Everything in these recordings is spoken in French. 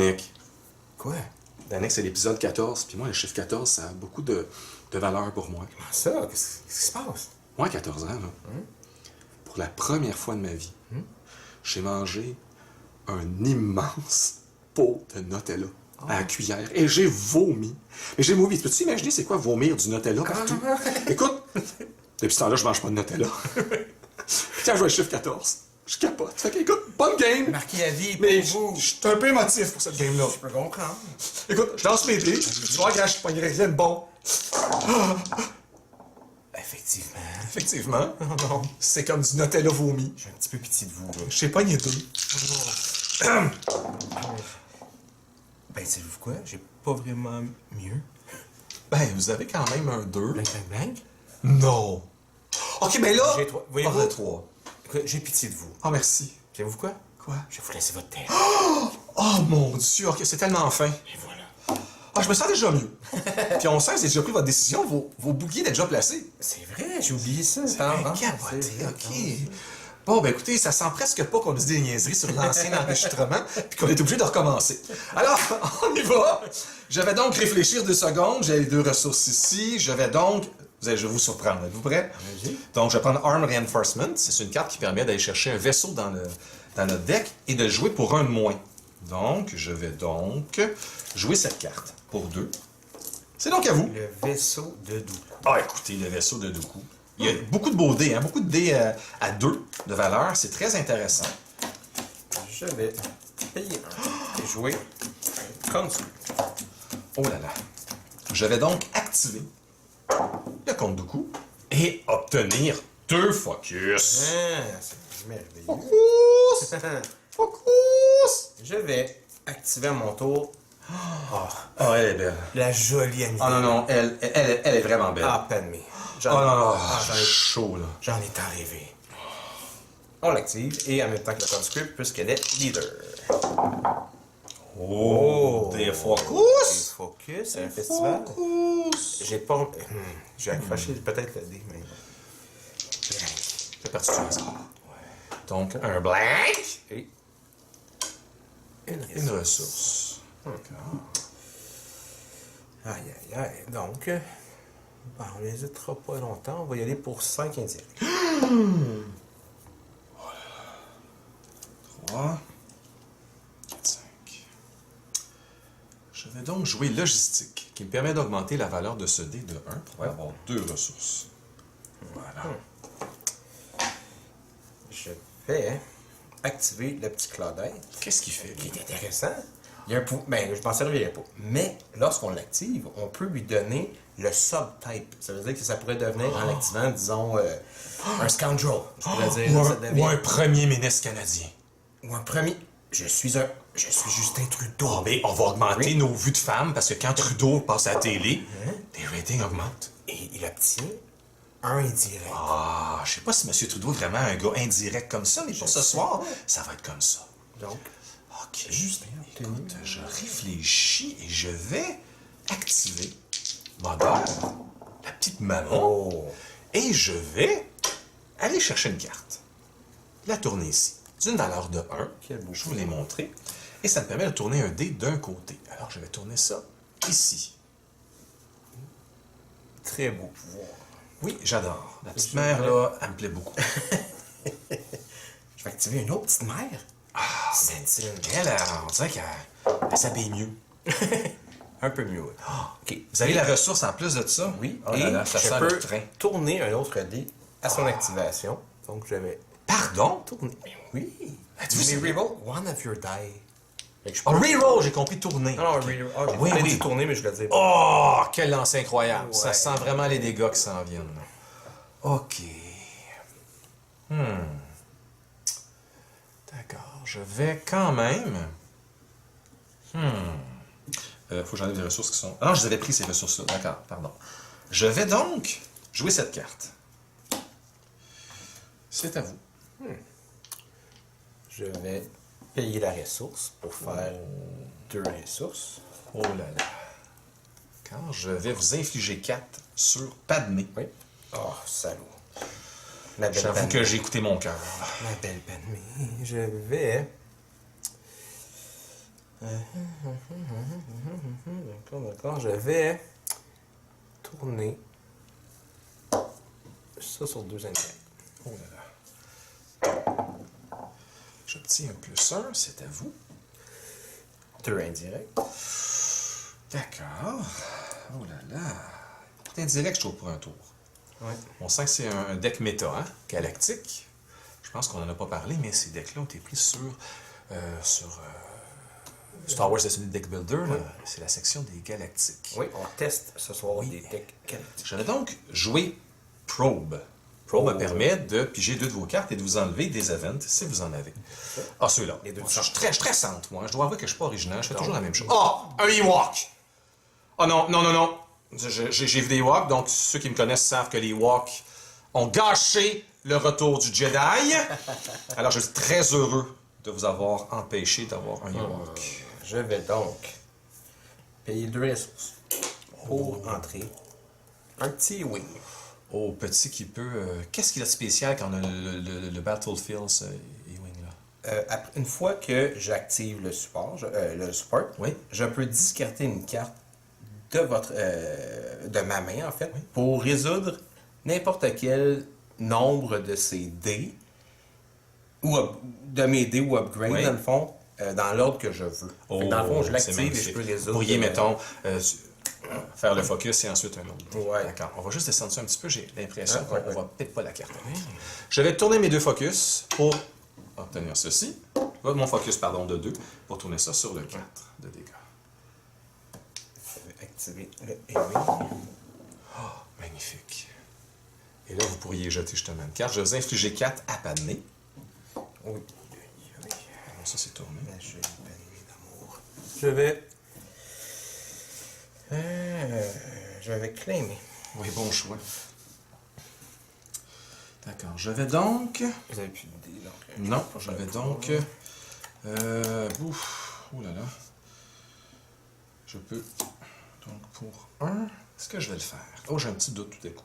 Danick. Quoi? Danick, c'est l'épisode 14, puis moi, le chiffre 14, ça a beaucoup de valeur pour moi. Comment ça? Qu'est-ce qui se passe? Moi, à 14 ans, là, pour la première fois de ma vie, j'ai mangé un immense pot de Nutella à la cuillère et j'ai vomi. Mais j'ai vomi. Peux-tu imaginer c'est quoi vomir du Nutella partout? Écoute, depuis ce temps-là, je mange pas de Nutella. Puis quand je vois le chiffre 14, je capote. Fait que, écoute, bonne game! Marqué à vie, Mais pour vous. je suis un peu émotif pour cette game-là. Je peux comprendre. Écoute, je lance mes dés. Tu vois, quand je pognerai rien de bon. Effectivement. Effectivement. Oh non. C'est comme du Nutella vomi. J'ai un petit peu pitié de vous, là. J'ai pogné deux. Ben, savez-vous quoi? J'ai pas vraiment mieux. Ben, vous avez quand même un 2. Blank. Non. Ok, ben là. J'ai 3. Voyez-vous? Ah, 3. Écoute, j'ai pitié de vous. Ah, merci. Savez-vous quoi? Quoi? Je vais vous laisser votre tête. Oh mon Dieu, ok, c'est tellement fin. Et voilà. Ah, je me sens déjà mieux. Puis on sait, vous avez déjà pris votre décision, vos bouquets étaient déjà placés. C'est vrai, j'ai oublié ça. Capoté, ok. Bon, ben écoutez, ça sent presque pas qu'on nous dit des niaiseries sur l'ancien enregistrement, puis qu'on est obligé de recommencer. Alors, on y va. Je vais donc réfléchir 2 secondes. J'ai les 2 ressources ici. Je vais donc... je vais vous surprendre. Êtes-vous prêts? Vas-y. Donc, je vais prendre Arm Reinforcement. C'est une carte qui permet d'aller chercher un vaisseau dans notre deck et de jouer pour un de moins. Donc, je vais donc jouer cette carte pour 2. C'est donc à vous. Le vaisseau de Dooku. Ah, écoutez, le vaisseau de Dooku. Il y a beaucoup de beaux dés, hein? Beaucoup de dés à 2 de valeur. C'est très intéressant. Je vais payer un et jouer comme ça. Oh là là. Je vais donc activer le compte Dooku et obtenir 2 focus. Ah, c'est merveilleux. Focus! Focus! Je vais activer à mon tour Oh, elle est belle. la jolie amie. Oh non, non, elle est vraiment belle. Ah, pas de me. Oh non, non, j'en ai chaud, là. J'en ai tant rêvé. On l'active et en même temps que le conscript puisqu'elle est leader. Oh, des Des focus! focus, c'est un festival. Focus! J'ai pas. J'ai accroché peut-être le dé, mais. C'est parti du hasard. Donc, un blank Et. une ressource. D'accord. Aïe, aïe, aïe. Donc, ben, on n'hésitera pas longtemps. On va y aller pour 5 indirects. 3, 4, 5. Je vais donc jouer logistique, qui me permet d'augmenter la valeur de ce dé de 1 pour avoir 2 ressources. Voilà. Je vais activer le petit Claudette. Qu'est-ce qu'il fait, Qui lui? est intéressant. Il y a un ben, je m'en servirais pas. Mais lorsqu'on l'active, on peut lui donner le subtype. Ça veut dire que ça pourrait devenir, en l'activant, disons, un scoundrel. Je pourrais dire, ça devient- Ou un premier ministre canadien. Ou un premier. Je suis Justin Trudeau. Oh, mais on va augmenter Oui. nos vues de femmes parce que quand Trudeau passe à la télé, les ratings augmentent. Et il obtient un indirect. Ah, je sais pas si M. Trudeau est vraiment un gars indirect comme ça, mais pour ce soir, ça va être comme ça. Donc, Ok. Justin, Écoute, je réfléchis et je vais activer Mother, la petite maman, oh. et je vais aller chercher une carte. La tourner ici. D'une valeur de 1. Quel beau Je vous l'ai montré. Et ça me permet de tourner un dé d'un côté. Alors, je vais tourner ça ici. Très beau pouvoir. Oui, j'adore. La petite mère, là, elle me plaît beaucoup. Je vais activer une autre petite mère. Ah, Sentine. Elle, on dirait qu'elle s'habille mieux. Un peu mieux. Oui. OK. Vous avez la ressource en plus de ça? Oui, Oh et là là, ça je sent peux le train. tourner un autre dé à son activation. Donc, je vais Pardon? tourner. Mais oui. Êtes-vous Mais sérieux? reroll one of your die. Fait que je Oh, peux- reroll, j'ai compris tourner. Non, reroll. Ah, j'ai Oui, pas oui. dit tourner, mais je le dis. Oh, quel lancer incroyable. Ouais. Ça sent vraiment les dégâts qui s'en viennent. OK. D'accord. Je vais quand même... faut que j'enlève les ressources qui sont... Ah non, je les avais pris, ces ressources-là. D'accord, pardon. Je vais donc jouer cette carte. C'est à vous. Je vais payer la ressource pour faire 2 ressources. Oh là là. Quand je vais vous infliger 4 sur Padmé. Oui. Oh, salaud. La belle J'avoue Padmé. que j'ai écouté mon cœur. La belle Padmé. Je vais... D'accord. Je vais tourner ça sur 2 indirects. Oh là là. J'obtiens un +1, c'est à vous. 2 indirects. D'accord. Oh là là. Indirect, je trouve, pour un tour. Ouais. On sent que c'est un deck méta, hein? Galactique. Je pense qu'on n'en a pas parlé, mais ces decks-là ont été pris sur Star Wars Destiny Deck Builder. Oui. C'est la section des galactiques. Oui, on teste ce soir des decks galactiques. Je vais donc jouer Probe. Probe me permet de piger 2 de vos cartes et de vous enlever des events si vous en avez. Ah, ceux-là. Les deux Je suis très centre, moi. Je dois avouer que je ne suis pas original. Je fais Non. toujours la même chose. Ah! Un Ewok! Oh non, non, non, non. J'ai vu des Ewoks, donc ceux qui me connaissent savent que les Ewoks ont gâché le retour du Jedi. Alors, je suis très heureux de vous avoir empêché d'avoir un Ewok. Je vais donc payer 2 ressources pour entrer un petit wing. Oh, petit qui peut... Qu'est-ce qu'il a de spécial quand on a le Battlefield Ewing, là? Une fois que j'active le support, Oui. je peux discarter une carte de ma main, en fait, pour résoudre n'importe quel nombre de ces dés, ou de mes dés ou upgrade, Oui. dans le fond, dans l'ordre que je veux. Fait que dans le fond, je c'est l'active et je magnifique. peux résoudre. Vous pourriez, mettons, faire le focus et ensuite un autre. Ouais. D'accord. On va juste descendre ça un petit peu. J'ai l'impression Ah, qu'on ouais. va peut-être pas la carte avec. Je vais tourner mes 2 focus pour obtenir ceci. Mon focus, pardon, de 2 pour tourner ça sur le 4 de dégâts. Je vais activer le Ewing. Magnifique. Et là, vous pourriez jeter justement une carte. Je vais vous infliger 4 à pas de nez. Oui. Alors, ça, c'est tourné. La jolie panier d'amour. Je vais... je vais claimer. Oui, bon choix. D'accord. Je vais donc... Vous avez plus de dés, donc... Non, je vais donc... Ouh là là. Je peux... Donc, pour 1... Est-ce que je vais le faire? Oh, j'ai un petit doute tout à coup.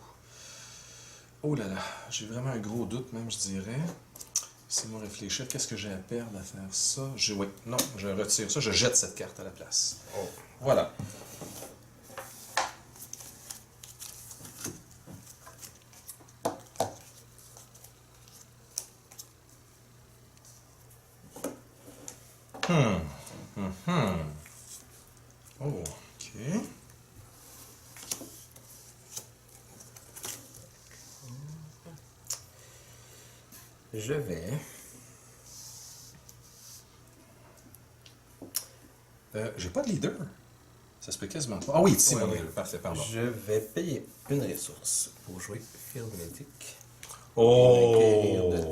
Oh là là. J'ai vraiment un gros doute, même, je dirais. Laissez-moi réfléchir. Qu'est-ce que j'ai à perdre à faire ça? Oui, non, je retire ça. Je jette cette carte à la place. Oh. Voilà. Oh, OK. Je vais... J'ai pas de leader. Ça se peut quasiment pas. Ah oui, c'est mon leader. Parfait, pardon. Je vais payer une ressource pour jouer Field Medic. Oh! Guérir de 2.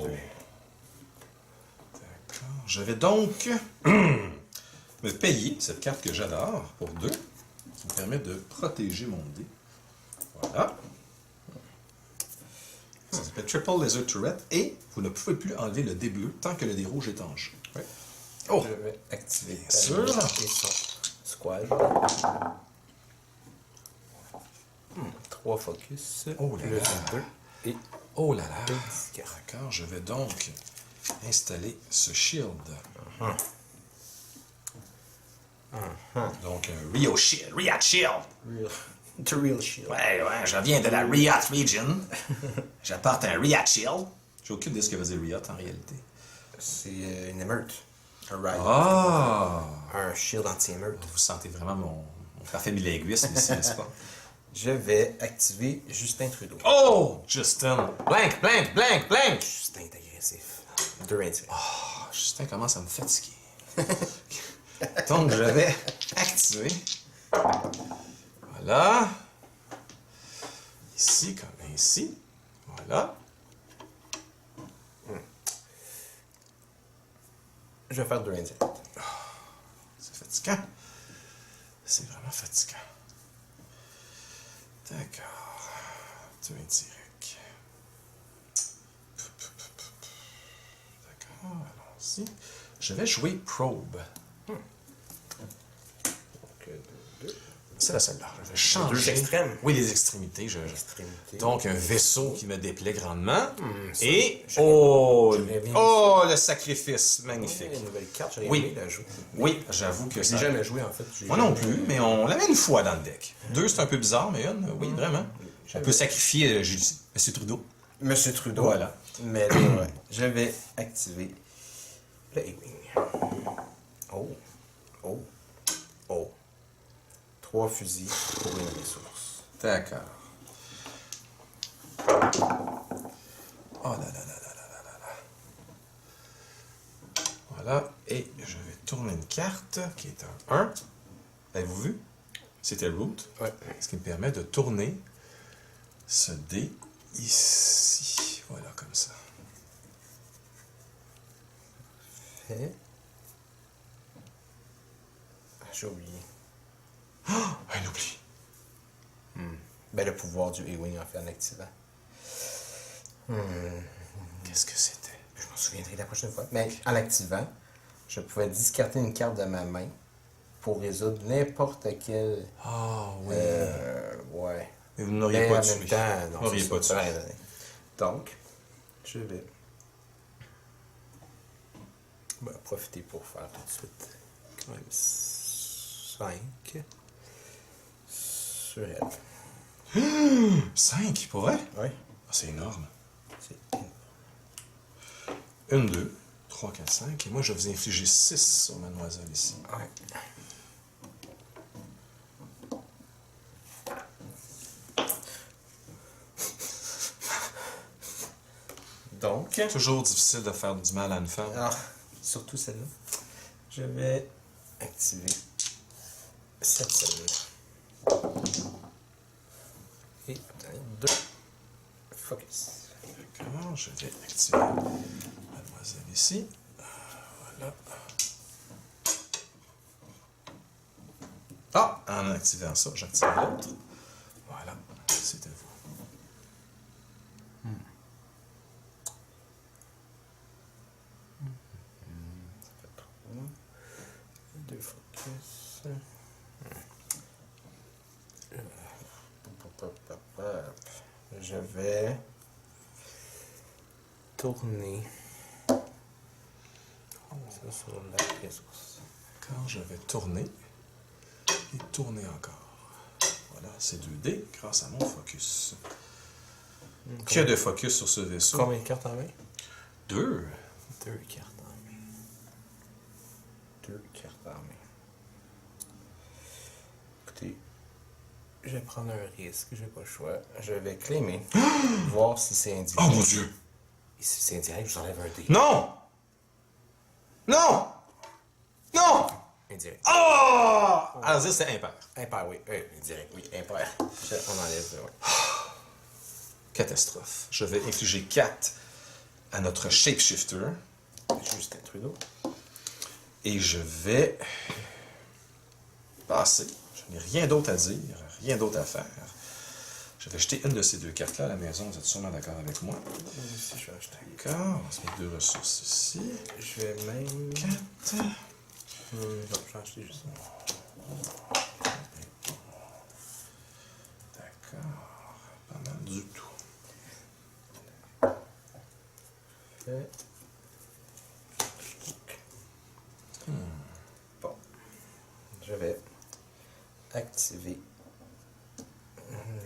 D'accord. Je vais donc me payer cette carte que j'adore pour 2, qui me permet de protéger mon dé. Voilà. Ça s'appelle Triple Laser Turret et vous ne pouvez plus enlever le dé bleu tant que le dé rouge est en jeu. Oui. Oh! Je vais activer Bien sûr. et son squad. 3 focus. Oh là plus là. 2 et Oh là là! 2 discards. D'accord, je vais donc installer ce shield. Donc un Rio Shield. Riot Shield! The real shield. Ouais, je viens de la Riot Region. J'apporte un Riot Shield. J'ai aucune idée de ce que veut dire Riot en réalité. C'est une émeute. Un riot. Ah! Un shield anti-émeute. Vous sentez vraiment mon parfait bilinguisme ici, n'est-ce pas? Je vais activer Justin Trudeau. Oh! Justin! Blank, blank, blank, blank! Justin est agressif. 2 indirects. Oh, Justin commence à me fatiguer. Donc, je vais activer. Voilà. Ici, comme ici. Voilà. Je vais faire 2 indirects. C'est fatigant. C'est vraiment fatigant. D'accord. 2 indirects. D'accord, allons-y. Je vais jouer Probe. Donc, 2. C'est celle-là. Je vais Les changer. deux extrêmes. Oui, les extrémités. Extrémité. Donc, un vaisseau qui me déplaît grandement. ça, Et, j'aurais bien le sacrifice. Magnifique. Une nouvelle carte, j'aurais Oui. aimé la jouer. Oui, j'avoue que J'ai ça... jamais joué, en fait. Moi non plus, mais on l'avait une fois dans le deck. 2, c'est un peu bizarre, mais une, oui, vraiment. On peut sacrifier, j'ai dit, M. Trudeau. Monsieur Trudeau. Voilà. Mais là, ouais, je vais activer le A-Wing. Oh. Oh. Oh. 3 fusils pour une ressource. D'accord. Oh là là là là là là là là. Voilà, et je vais tourner une carte qui est un 1. Avez-vous vu? C'était root. Ouais. Ce qui me permet de tourner ce dé ici. Voilà, comme ça. Fait. Ah, j'ai oublié. Un oubli. Ben, le pouvoir du A-Wing, en fait, en activant. Qu'est-ce que c'était? Je m'en souviendrai la prochaine fois. Mais en l'activant, je pouvais discarter une carte de ma main pour résoudre n'importe quel. Ah oui. Ouais. Mais vous n'auriez Mais pas en tué. même temps, non, Vous n'auriez c'est pas ça, tué. ça n'a rien donné. Donc, je vais profiter pour faire tout de suite quand même 5 sur elle. 5, pour vrai? Oui, Ah, c'est énorme. c'est 1, 2, 3, 4, 5. Et moi, je vais vous infliger 6 sur mademoiselle ici. ouais. Donc, Toujours difficile de faire du mal à une femme. alors, surtout celle-là, je vais activer cette celle-là. Et 2 focus. D'accord, je vais activer mademoiselle ici. Voilà. Ah! En activant ça, j'active l'autre. Voilà, c'est à vous. Ça fait 3. 2 focus. Je vais tourner ça sur la ressource. D'accord, je vais tourner. Et tourner encore. Voilà, c'est 2D grâce à mon focus. Qui a de focus sur ce vaisseau? Combien de cartes en main? 2. 2 cartes en main. 2 cartes en main. Écoutez, je vais prendre un risque, j'ai pas le choix. Je vais claimer, voir si c'est indirect. Oh mon Dieu! Et si c'est indirect, je vous enlève un dé. Non! Non! Non! Indirect. Oh! Alors, ça, c'est impair. Impair, oui. Indirect, oui. Impair. On enlève, ouais. Catastrophe. Je vais infliger 4 à notre shapeshifter. Justin Trudeau. Et je vais passer. Je n'ai rien d'autre à dire, rien d'autre à faire. Je vais jeter une de ces 2 cartes-là à la maison. Vous êtes sûrement d'accord avec moi. Moi aussi, je vais acheter. D'accord. On se met 2 ressources ici. Je vais même. 4. Non, je vais acheter juste ça. D'accord. Pas mal du tout. Fait. Bon. Je vais activer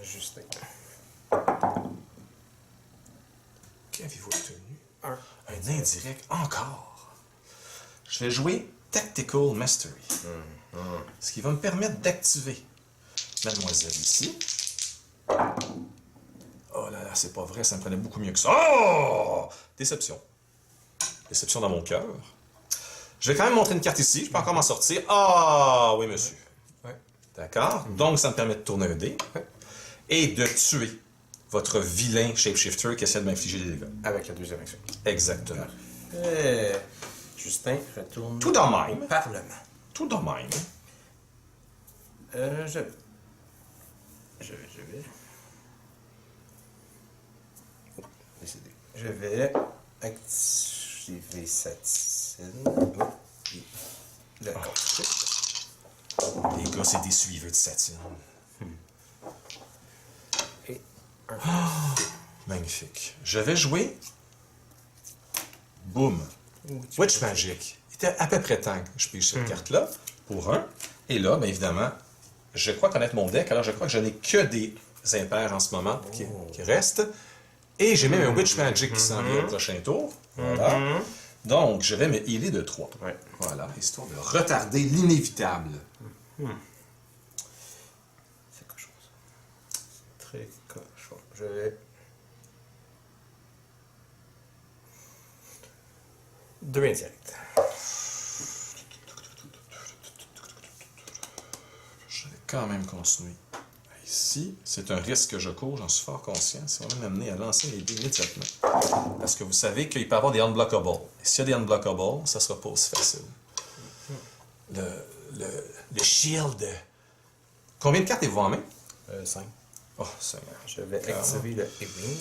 Justin. Qu'avez-vous obtenu? Un. Un indirect encore. Je vais jouer Tactical Mastery. Ce qui va me permettre d'activer mademoiselle ici. Oh là là, c'est pas vrai, ça me prenait beaucoup mieux que ça. Oh! Déception. Déception dans mon cœur. Je vais quand même montrer une carte ici, je peux encore m'en sortir. Ah oui, monsieur. Ouais. D'accord? Donc, ça me permet de tourner un dé Ouais. et de tuer votre vilain shapeshifter qui essaie de m'infliger des dégâts. Avec la deuxième action. Exactement. Justin retourne Tout dans même. au Parlement. Tout de même. Je vais. Oh, décidé. Je vais activer cette scène. Oh, et le construit. Les gars, c'est des suiveux de Satine. Et un. Magnifique. Je vais jouer. Boum. Witch Magic. Il était à peu près temps que je pige cette carte-là pour un. Et là, bien évidemment, je crois connaître mon deck. Alors, je crois que je n'ai que des impairs en ce moment qui restent. Et j'ai même un Witch Magic qui s'en vient au prochain tour. Voilà. Donc, je vais me healer de 3. Ouais. Voilà, histoire de retarder l'inévitable. C'est cochon, ça. Très cochon. Je vais. Deux indirects. Je vais quand même continuer. Ici, c'est un risque que je cours, j'en suis fort conscient. Ça va m'amener à lancer les dés immédiatement. Parce que vous savez qu'il peut y avoir des unblockables. Et s'il y a des unblockables, ça sera pas aussi facile. Le shield. Combien de cartes avez-vous en main? 5. Oh, Seigneur. Je vais activer le Ewing.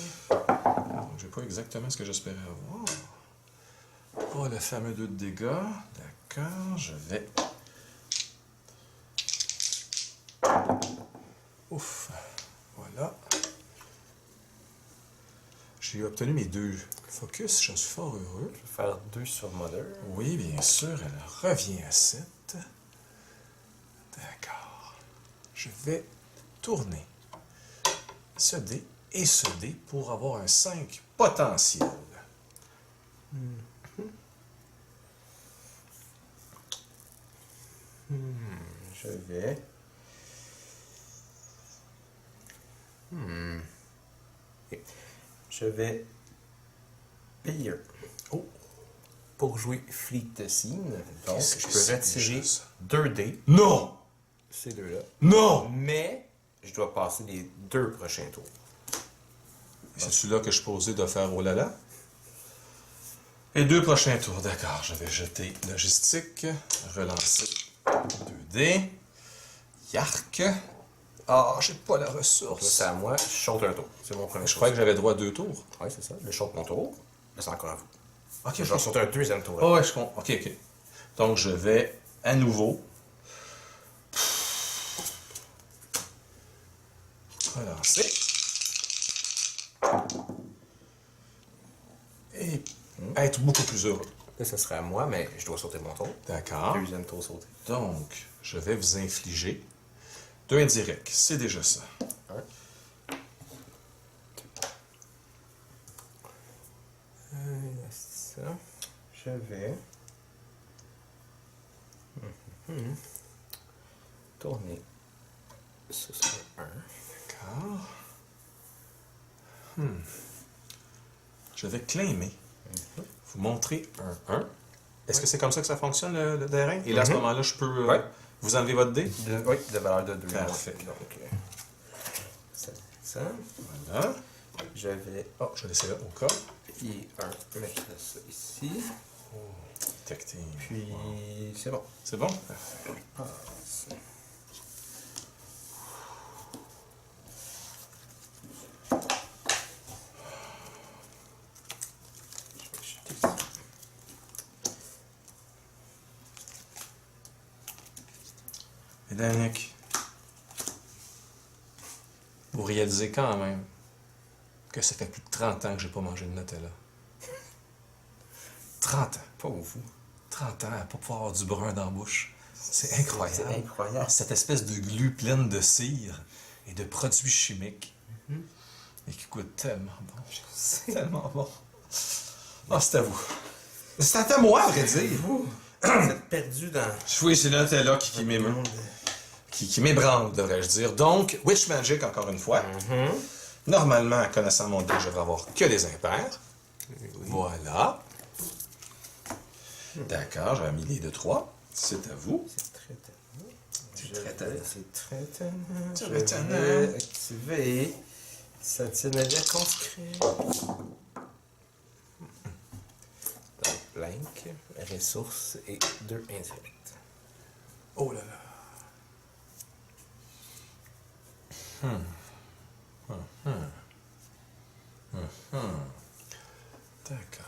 J'ai pas exactement ce que j'espérais avoir. Oh, le fameux 2 de dégâts. D'accord, je vais. Ouf. Voilà. J'ai obtenu mes 2 focus. J'en suis fort heureux. Je vais faire 2 sur Mother. Oui, bien sûr, elle revient à 7. D'accord. Je vais tourner ce dé et ce dé pour avoir un 5 potentiel. Je vais. Ok. Je vais payer. Oh, Pour jouer Fleet Scene, donc Qu'est-ce je que peux c'est retirer déjà ça? 2 dés, non! ces deux-là. Non! Mais je dois passer les 2 prochains tours. C'est celui-là que je posais de faire oh là là. Les 2 prochains tours, d'accord. Je vais jeter logistique, relancer 2 dés. Yark. Ah, j'ai pas la Là, ressource. c'est à moi, je saute un tour. C'est mon premier Je tour. croyais que j'avais droit à 2 tours. Oui, c'est ça. Je saute mon tour. Là, c'est encore à vous. Ok, Je vais sauter un deuxième tour. Oh, ouais, je comprends. Ok, ok. Donc, je vais à nouveau relancer. Et être beaucoup plus heureux. Là, ça serait à moi, mais je dois sauter mon tour. D'accord. Deuxième tour sauté. Donc, je vais vous infliger 2 indirects. C'est déjà ça. C'est ça. Je vais tourner. Ce sera un. D'accord. Je vais claimer. Vous montrer un 1. Est-ce que c'est comme ça que ça fonctionne, le terrain? Et là, à ce moment-là, je peux Ouais. vous enlever votre dé? Oui, de valeur de 2. Parfait. Donc, ça. Voilà. Je vais Oh, je vais laisser là au cas. mettre ça ici. Tac, tac. Puis, c'est bon. C'est bon? Parfait. Passe. Je vais jeter ça. Et Danick, vous réalisez quand même que ça fait plus de 30 ans que j'ai pas mangé de Nutella. 30 ans. Pas au fou. 30 ans à pas pouvoir avoir du brun dans la bouche. C'est incroyable. C'est incroyable. Cette espèce de glu pleine de cire et de produits chimiques. Et qui coûte tellement bon. C'est tellement bon. Ah, c'est à vous. C'est à moi, à vrai dire. Vous êtes perdu dans... Oui, c'est le Nutella qui m'émeut. Qui m'ébranle, devrais-je dire. Donc, Witch Magic, encore une fois. Normalement, connaissant mon deck, je devrais avoir que des impairs. Voilà. D'accord, j'avais mis les 2-3. C'est à vous. C'est très tannant. C'est très tannant. C'est très tannant. Très Je vais tannant. activer Sentinelle conscrit. Donc, blank, ressources et 2 indirects. Oh là là. D'accord.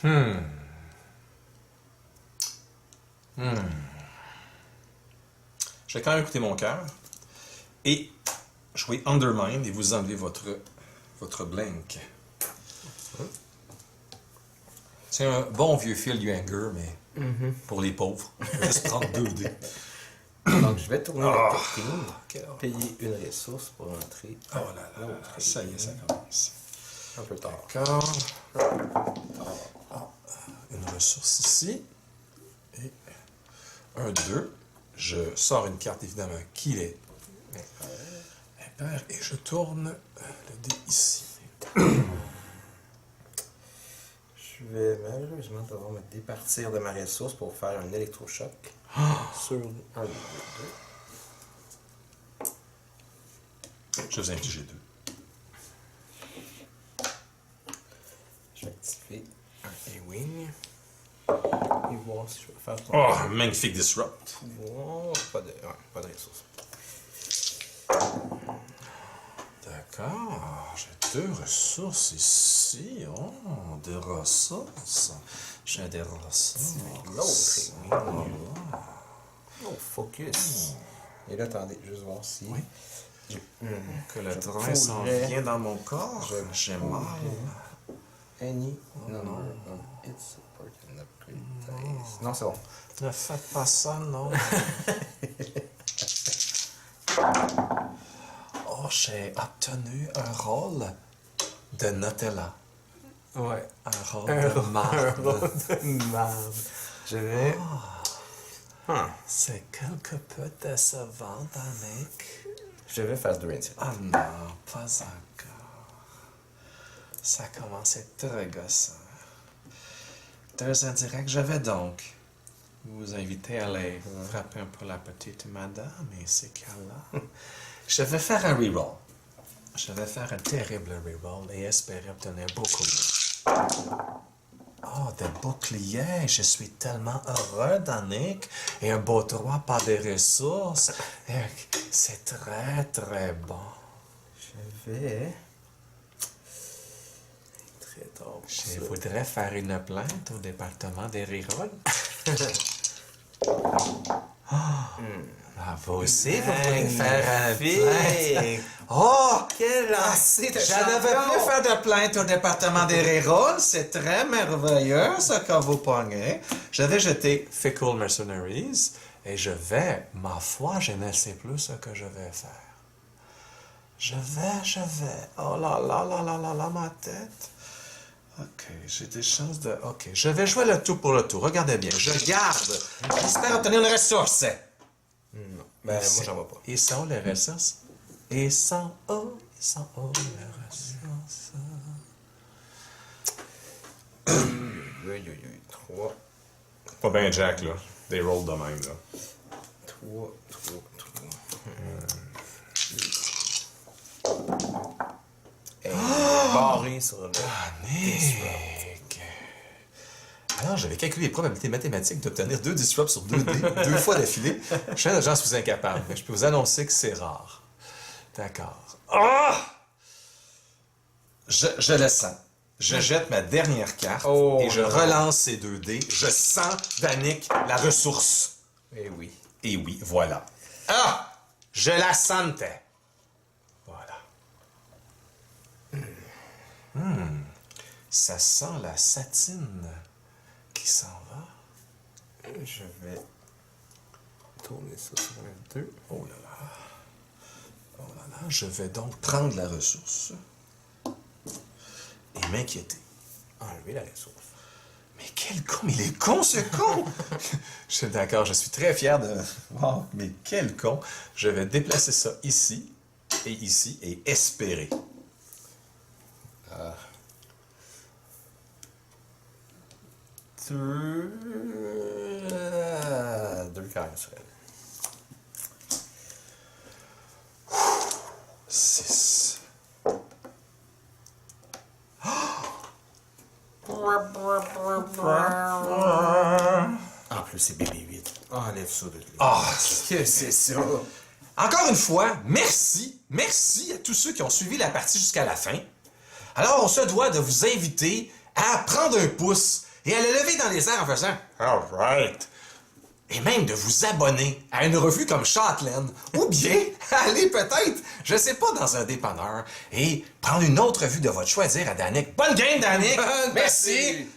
Je vais quand même écouter mon cœur et jouer Undermine et vous enlever votre blank. C'est un bon vieux Phil Uanger, mais pour les pauvres. Je vais juste prendre 2 dés. Donc, je vais tourner la Quelle horreur. payer une ressource pour entrer. Oh là là, ça y est, ça commence. Un peu tard. D'accord. Une ressource ici. Et 1, 2. Je sors une carte, évidemment, qui est impair. Et je tourne le dé ici. Je vais malheureusement devoir me départir de ma ressource pour faire un électrochoc sur un des deux. Je vais vous infliger 2. Je vais activer un A-Wing et voir si je peux faire ton Oh, magnifique Disrupt. pouvoir. Pas de ressources. D'accord, j'ai 2 ressources ici. Oh, 2 ressources. J'ai des ressources. L'autre Oh, focus. Et là, attendez, juste voir si. Oui. Que le Je train s'en pourrais- vient dans mon corps. J'ai mal. Any number of its support and upgrade dice. Non, c'est bon. Ne faites pas ça, non. Oh, j'ai obtenu un rôle de Nutella. Ouais. Un rôle de marde. Marde. Je vais. C'est quelque peu décevant, Danick. Je vais faire 2 insights. Ah non, pas encore. Ça commence à être très gossant. 2 indirects, je vais donc vous inviter à aller frapper un peu la petite madame et ces cas-là. Je vais faire un reroll. Je vais faire un terrible reroll et espérer obtenir beaucoup mieux. Oh, des boucliers! Je suis tellement heureux, Danick. Et un beau 3, pas de ressources. C'est très, très bon. Je vais. Très tard. Je voudrais faire une plainte au département des Riroles. Ah, vous aussi, vous voulez faire une plainte? Oh! Quel lancer de Je ne veux plus faire de plainte au département des Riroles. C'est très merveilleux, ce que vous pognez. Je vais jeter Fickle Mercenaries et je vais, ma foi, je ne sais plus ce que je vais faire. Je vais. Oh là là là là là là, ma tête. Ok, j'ai des chances de... Ok, je vais jouer le tout pour le tout. Regardez bien, je garde. J'espère obtenir une ressource. Non. Ben, moi, j'en vois pas. Ils sont les ressources. Ils sont où les ressources? Oui. 3. Pas bien Jack, là. Des rolls de même, là. 3. Barré sur le. Nick! Alors, j'avais calculé les probabilités mathématiques d'obtenir 2 disrupts sur 2 dés, 2 fois d'affilée. J'en suis incapable, mais je peux vous annoncer que c'est rare. D'accord. Ah! Je le sens. Je jette ma dernière carte et je relance ces 2 dés. Je sens, Danick, la ressource. Eh oui. Et oui, voilà. Ah! Je la sentais. Voilà. Ça sent la satine qui s'en va. Je vais tourner ça sur un 2. Oh là là. Oh là là. Je vais donc prendre la ressource et m'inquiéter. Enlever la ressource. Mais quel con! Il est con, ce con! Je suis d'accord, je suis très fier de... Wow, mais quel con! Je vais déplacer ça ici et espérer. Deux carrés sur elle. 6. En plus, c'est BB-8. Enlève ça de lui. Ah! Qu'est-ce que c'est ça? Encore une fois, merci à tous ceux qui ont suivi la partie jusqu'à la fin. Alors, on se doit de vous inviter à prendre un pouce et à le lever dans les airs en faisant « All right ». Et même de vous abonner à une revue comme Châtelaine, ou bien aller peut-être, je sais pas, dans un dépanneur et prendre une autre revue de votre choix et dire à Danick « Bonne game, Danick! Merci! »